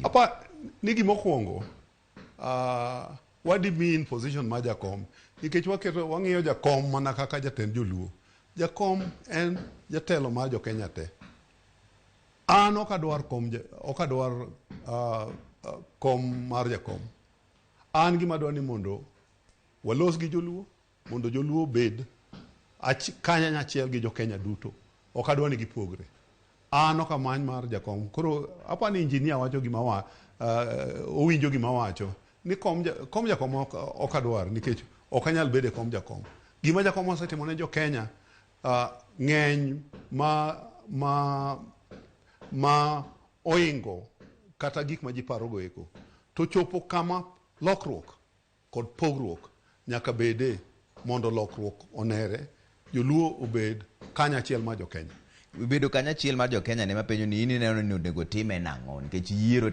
Apa nigi mokwongo what do you mean position ma Jakom? Nikech waketo wang'iyo Jakom mana kaka jatend joluo. Jakom en jatelo mar jo Kenya te. An okadwar kom mar Jakom. An gima dwani mondo walos gi joluo, mondo joluo bed kanya achiel gi jo Kenya duto. Okadwar ni gipogre. An okamany mar Jakom. Koro apani injinia wacho gima owinjo gima wacho ni kom Jakom okadwar nikech okanyal bede kom Jakom. Gima Jakom osetimo ne jo Kenya ng'eny ma oingo kata gik ma ji parogo eko. To chopo kama lokruok kod pogruok nyaka bede mondo lokruok onere joluo obed kanya achiel ma jo Kenya. Bedo kanya achiel mar jo Kenya ne mapenjo ni in ineno ni onego time nang'o nikech yiero